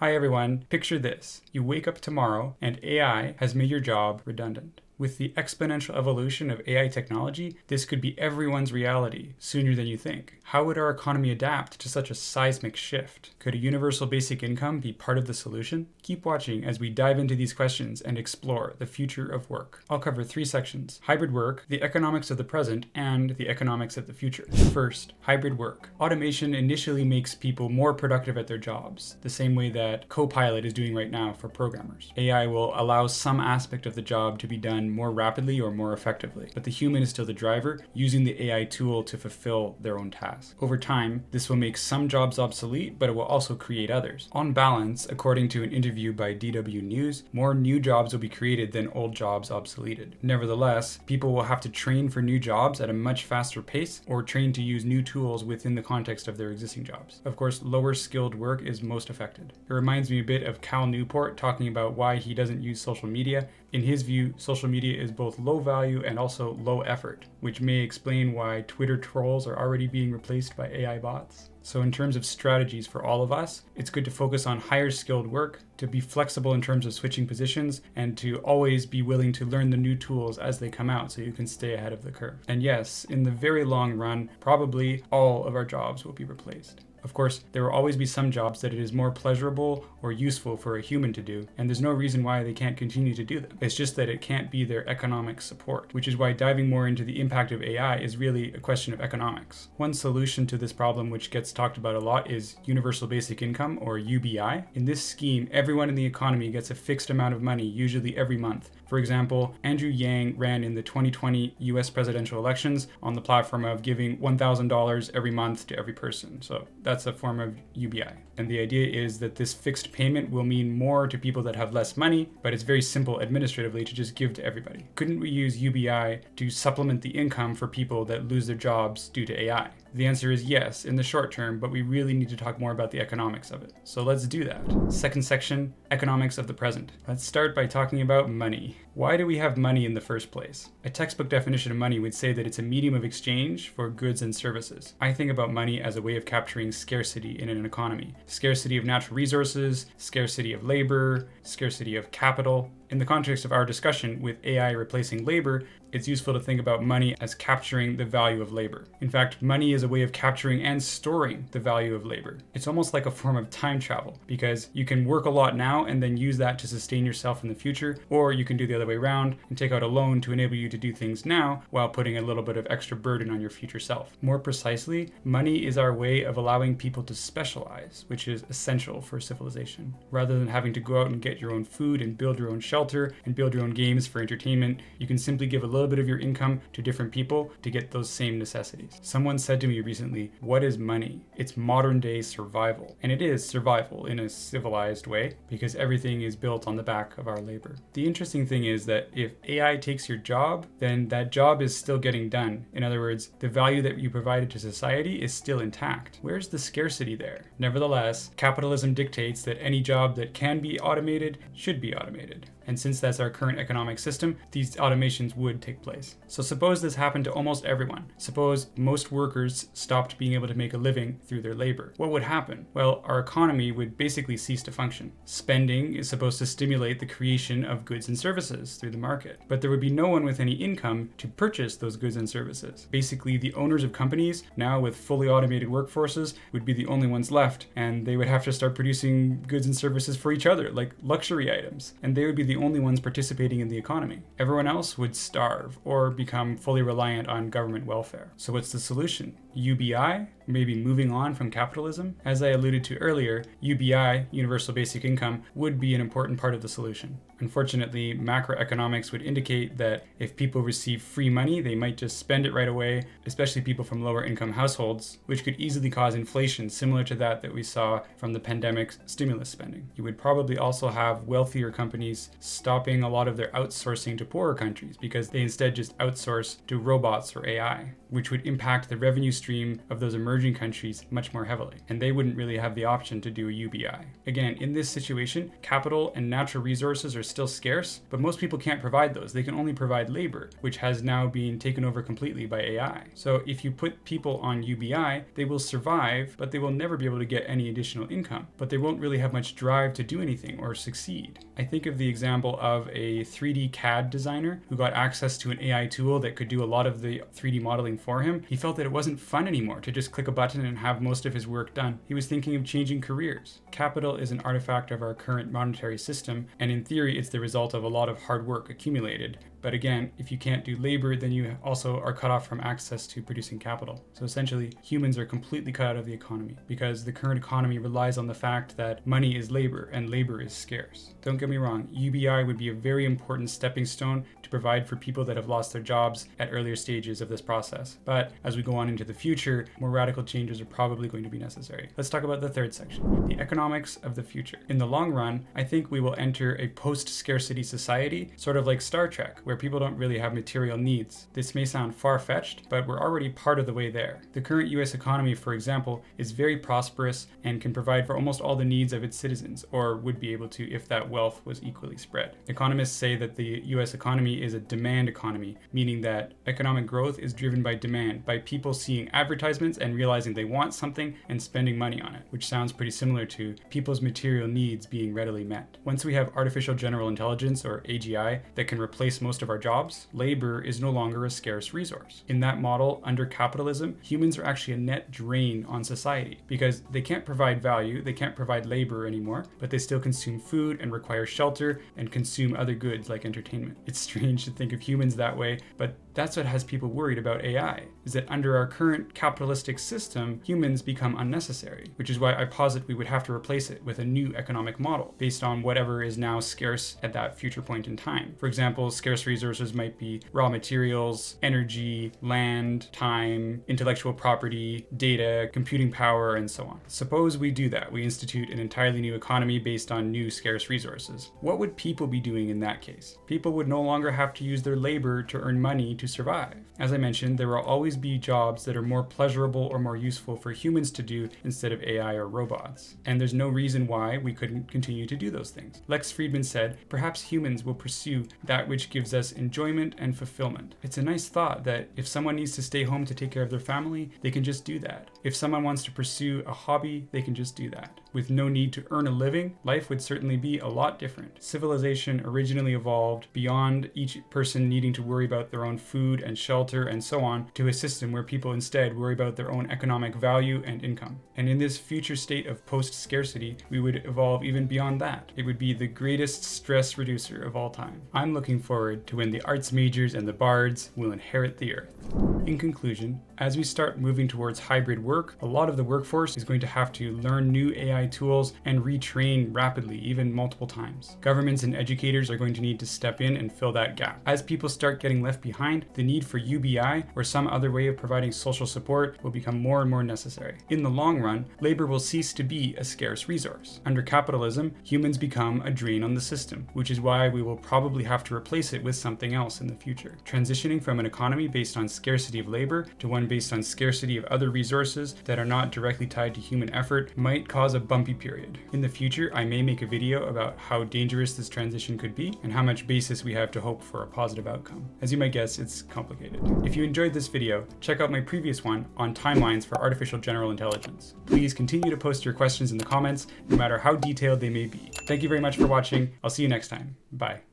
Hi everyone, picture this. You wake up tomorrow and AI has made your job redundant. With the exponential evolution of AI technology, this could be everyone's reality sooner than you think. How would our economy adapt to such a seismic shift? Could a universal basic income be part of the solution? Keep watching as we dive into these questions and explore the future of work. I'll cover 3 sections: hybrid work, the economics of the present, and the economics of the future. First, hybrid work. Automation initially makes people more productive at their jobs, the same way that Copilot is doing right now for programmers. AI will allow some aspect of the job to be done more rapidly or more effectively, but the human is still the driver, using the AI tool to fulfill their own task. Over time, this will make some jobs obsolete, but it will also create others. On balance, according to an interview by DW News, more new jobs will be created than old jobs obsoleted. Nevertheless, people will have to train for new jobs at a much faster pace, or train to use new tools within the context of their existing jobs. Of course, lower skilled work is most affected. It reminds me a bit of Cal Newport talking about why he doesn't use social media. In his view, social media is both low value and also low effort, which may explain why Twitter trolls are already being replaced by AI bots. So in terms of strategies for all of us, it's good to focus on higher skilled work, to be flexible in terms of switching positions, and to always be willing to learn the new tools as they come out so you can stay ahead of the curve. And yes, in the very long run, probably all of our jobs will be replaced. Of course, there will always be some jobs that it is more pleasurable or useful for a human to do, and there's no reason why they can't continue to do them. It's just that it can't be their economic support, which is why diving more into the impact of AI is really a question of economics. One solution to this problem, which gets talked about a lot, is universal basic income, or UBI. In this scheme, everyone in the economy gets a fixed amount of money, usually every month. For example, Andrew Yang ran in the 2020 US presidential elections on the platform of giving $1,000 every month to every person. So that's a form of UBI. And the idea is that this fixed payment will mean more to people that have less money, but it's very simple administratively to just give to everybody. Couldn't we use UBI to supplement the income for people that lose their jobs due to AI? The answer is yes, in the short term, but we really need to talk more about the economics of it. So let's do that. Second section, economics of the present. Let's start by talking about money. Why do we have money in the first place? A textbook definition of money would say that it's a medium of exchange for goods and services. I think about money as a way of capturing scarcity in an economy. Scarcity of natural resources, scarcity of labor, scarcity of capital. In the context of our discussion with AI replacing labor, it's useful to think about money as capturing the value of labor. In fact, money is a way of capturing and storing the value of labor. It's almost like a form of time travel, because you can work a lot now and then use that to sustain yourself in the future, or you can do the other way around and take out a loan to enable you to do things now while putting a little bit of extra burden on your future self. More precisely, money is our way of allowing people to specialize, which is essential for civilization. Rather than having to go out and get your own food and build your own shelter and build your own games for entertainment, you can simply give a little bit of your income to different people to get those same necessities. Someone said to me recently, "What is money?" It's modern day survival. And it is survival in a civilized way, because everything is built on the back of our labor. The interesting thing is that if AI takes your job, then that job is still getting done. In other words, the value that you provided to society is still intact. Where's the scarcity there? Nevertheless, capitalism dictates that any job that can be automated should be automated. And since that's our current economic system, these automations would take place. So suppose this happened to almost everyone. Suppose most workers stopped being able to make a living through their labor. What would happen? Well, our economy would basically cease to function. Spending is supposed to stimulate the creation of goods and services through the market. But there would be no one with any income to purchase those goods and services. Basically, the owners of companies, now with fully automated workforces, would be the only ones left, and they would have to start producing goods and services for each other, like luxury items. And they would be the only ones participating in the economy. Everyone else would starve or become fully reliant on government welfare. So what's the solution? UBI? Maybe moving on from capitalism? As I alluded to earlier, UBI, universal basic income, would be an important part of the solution. Unfortunately, macroeconomics would indicate that if people receive free money, they might just spend it right away, especially people from lower income households, which could easily cause inflation similar to that we saw from the pandemic stimulus spending. You would probably also have wealthier companies stopping a lot of their outsourcing to poorer countries because they instead just outsource to robots or AI, which would impact the revenue stream of those emerging countries much more heavily. And they wouldn't really have the option to do a UBI. Again, in this situation, capital and natural resources are still scarce, but most people can't provide those. They can only provide labor, which has now been taken over completely by AI. So if you put people on UBI, they will survive, but they will never be able to get any additional income. But they won't really have much drive to do anything or succeed. I think of the example of a 3D CAD designer who got access to an AI tool that could do a lot of the 3D modeling for him. He felt that it wasn't fun anymore to just click a button and have most of his work done. He was thinking of changing careers. Capital is an artifact of our current monetary system, and in theory, it's the result of a lot of hard work accumulated. But again, if you can't do labor, then you also are cut off from access to producing capital. So essentially, humans are completely cut out of the economy because the current economy relies on the fact that money is labor and labor is scarce. Don't get me wrong, UBI would be a very important stepping stone to provide for people that have lost their jobs at earlier stages of this process. But as we go on into the future, more radical changes are probably going to be necessary. Let's talk about the third section, the economics of the future. In the long run, I think we will enter a post-scarcity society, sort of like Star Trek, where people don't really have material needs. This may sound far-fetched, but we're already part of the way there. The current US economy, for example, is very prosperous and can provide for almost all the needs of its citizens, or would be able to if that wealth was equally spread. Economists say that the US economy is a demand economy, meaning that economic growth is driven by demand, by people seeing advertisements and realizing they want something and spending money on it, which sounds pretty similar to people's material needs being readily met. Once we have artificial general intelligence, or AGI, that can replace most of our jobs, labor is no longer a scarce resource. In that model, under capitalism, humans are actually a net drain on society because they can't provide value, they can't provide labor anymore, but they still consume food and require shelter and consume other goods like entertainment. It's strange to think of humans that way, but that's what has people worried about AI, is that under our current capitalistic system, humans become unnecessary, which is why I posit we would have to replace it with a new economic model based on whatever is now scarce at that future point in time. For example, scarce resources might be raw materials, energy, land, time, intellectual property, data, computing power, and so on. Suppose we do that. We institute an entirely new economy based on new scarce resources. What would people be doing in that case? People would no longer have to use their labor to earn money to survive. As I mentioned, there will always be jobs that are more pleasurable or more useful for humans to do instead of AI or robots. And there's no reason why we couldn't continue to do those things. Lex Friedman said, perhaps humans will pursue that which gives us enjoyment and fulfillment. It's a nice thought that if someone needs to stay home to take care of their family, they can just do that. If someone wants to pursue a hobby, they can just do that. With no need to earn a living, life would certainly be a lot different. Civilization originally evolved beyond each person needing to worry about their own food and shelter and so on to a system where people instead worry about their own economic value and income. And in this future state of post-scarcity, we would evolve even beyond that. It would be the greatest stress reducer of all time. I'm looking forward to when the arts majors and the bards will inherit the earth. In conclusion, as we start moving towards hybrid work, a lot of the workforce is going to have to learn new AI tools and retrain rapidly, even multiple times. Governments and educators are going to need to step in and fill that gap. As people start getting left behind, the need for UBI or some other way of providing social support will become more and more necessary. In the long run, labor will cease to be a scarce resource. Under capitalism, humans become a drain on the system, which is why we will probably have to replace it with something else in the future. Transitioning from an economy based on scarcity of labor to one based on scarcity of other resources that are not directly tied to human effort might cause a bumpy period. In the future, I may make a video about how dangerous this transition could be and how much basis we have to hope for a positive outcome. As you might guess, it's complicated. If you enjoyed this video, check out my previous one on timelines for artificial general intelligence. Please continue to post your questions in the comments, no matter how detailed they may be. Thank you very much for watching. I'll see you next time. Bye.